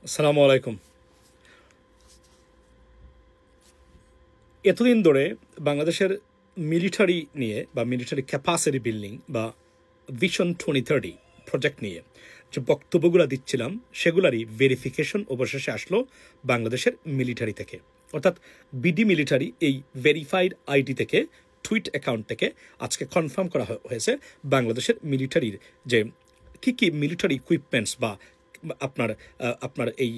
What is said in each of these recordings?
আসসালামু আলাইকুম। এতদিন ধরে বাংলাদেশের মিলিটারি নিয়ে বা মিলিটারি ক্যাপাসিটি বিল্ডিং বা ভিশন 2030 প্রজেক্ট নিয়ে যে বক্তব্যগুলো দিচ্ছিলাম সেগুলারই ভেরিফিকেশন অবশেষে আসলো বাংলাদেশের মিলিটারি থেকে, অর্থাৎ বিডি মিলিটারি এই ভেরিফাইড আইডি থেকে টুইট অ্যাকাউন্ট থেকে আজকে কনফার্ম করা হয়েছে বাংলাদেশের মিলিটারির যে কী কী মিলিটারি ইকুইপমেন্টস বা আপনার আপনার এই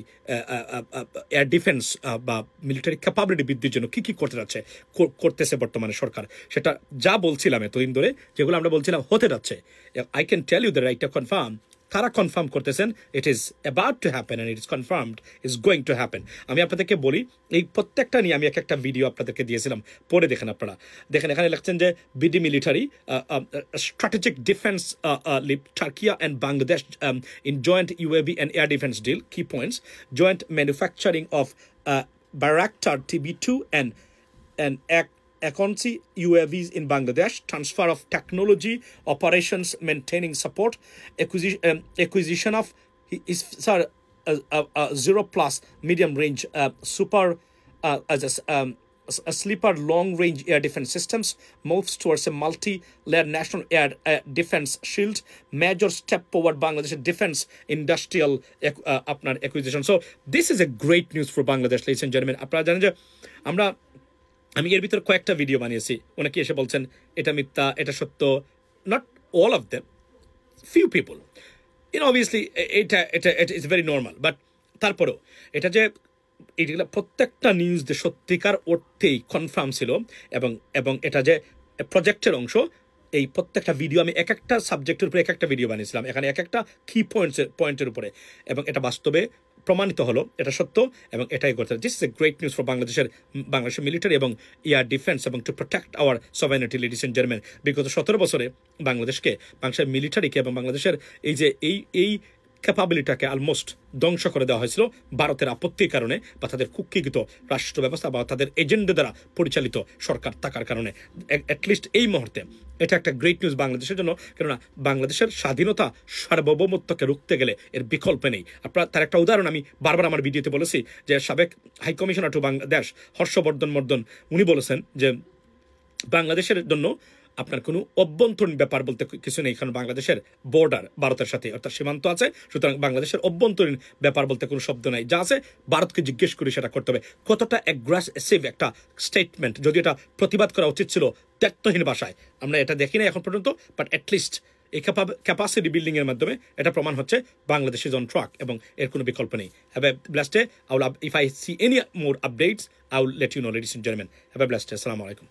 এয়ার ডিফেন্স বা মিলিটারি ক্যাপাবিলিটি বৃদ্ধির জন্য কী কী করতে যাচ্ছে করতেছে বর্তমানে সরকার, সেটা যা বলছিলাম এতদিন ধরে যেগুলো আমরা বলছিলাম হতে যাচ্ছে, I can tell you the রাইটটা কনফার্ম তারা কনফার্ম করতেছেন it is about to happen and it is confirmed is going to happen. আমি আপনাদেরকে বলি এই প্রত্যেকটা নিয়ে আমি একটা ভিডিও আপনাদেরকে দিয়েছিলাম, পরে দেখেন আপনারা। দেখেন এখানে লিখছেন যে BD military strategic defence leap Turkiye and Bangladesh in joint UAV and air defence deal key points joint manufacturing of Bayraktar TB2 and Akonsi UAVs in Bangladesh, transfer of technology, operations, maintaining support, acquisition of zero plus medium range super sleeper long range air defense systems, moves towards a multi-layered national air defense shield, major step forward Bangladesh defense industrial acquisition. So this is a great news for Bangladesh, ladies and gentlemen. আপনারা জানেন যে আমি এর ভিতর কয়েকটা video বানিয়েছি, অনেকে এসে বলছেন এটা মিথ্যা, এটা সত্য। Not all of them, few people, obviously এটা ইটস ভেরি নর্মাল, বাট তারপরেও এটা যে এইগুলো প্রত্যেকটা নিউজ যে সত্যিকার অর্থেই কনফার্ম ছিল এবং এটা যে প্রজেক্টের অংশ, এই প্রত্যেকটা ভিডিও আমি এক একটা সাবজেক্টের উপরে এক একটা ভিডিও বানিয়েছিলাম, এখানে এক একটা কি পয়েন্টের উপরে, এবং এটা বাস্তবে প্রমাণিত হলো, এটা সত্য এবং এটাই করতে। This is a great news for বাংলাদেশের মিলিটারি এবং এয়ার ডিফেন্স এবং to protect our sovereignty, ladies and gentleman. বিগত 17 বছরে বাংলাদেশের মিলিটারিকে এবং বাংলাদেশের এই ক্যাপাবিলিটাকে অলমোস্ট ধ্বংস করে দেওয়া হয়েছিল ভারতের আপত্তির কারণে বা তাদের কুক্ষিগত রাষ্ট্র ব্যবস্থা বা তাদের এজেন্ডা দ্বারা পরিচালিত সরকার থাকার কারণে। অ্যাটলিস্ট এই মুহূর্তে এটা একটা গ্রেট নিউজ বাংলাদেশের জন্য, কেননা বাংলাদেশের স্বাধীনতা সার্বভৌমত্বকে রুখতে গেলে এর বিকল্প নেই। আপনার তার একটা উদাহরণ আমি বারবার আমার ভিডিওতে বলেছি যে সাবেক হাইকমিশনার টু বাংলাদেশ হর্ষবর্ধন উনি বলেছেন যে বাংলাদেশের জন্য আপনার কোনো অভ্যন্তরীণ ব্যাপার বলতে কিছু নেই, কারণ বাংলাদেশের বর্ডার ভারতের সাথে অর্থাৎ সীমান্ত আছে, সুতরাং বাংলাদেশের অভ্যন্তরীণ ব্যাপার বলতে কোনো শব্দ নাই, যা আছে ভারতকে জিজ্ঞেস করে সেটা করতে হবে। কতটা অ্যাগ্রেসিভ একটা স্টেটমেন্ট, যদি এটা প্রতিবাদ করা উচিত ছিল দায়িত্বহীন ভাষায়, আমরা এটা দেখি না এখন পর্যন্ত, বাট অ্যাটলিস্ট এই ক্যাপাসিটি বিল্ডিং এর মাধ্যমে এটা প্রমাণ হচ্ছে বাংলাদেশ ইজ অন ট্র্যাক এবং এর কোনো বিকল্প নেই। Have a blessed day. If I see any more updates I will let you know, ladies and gentleman. Have a blessed day. আসসালামু আলাইকুম।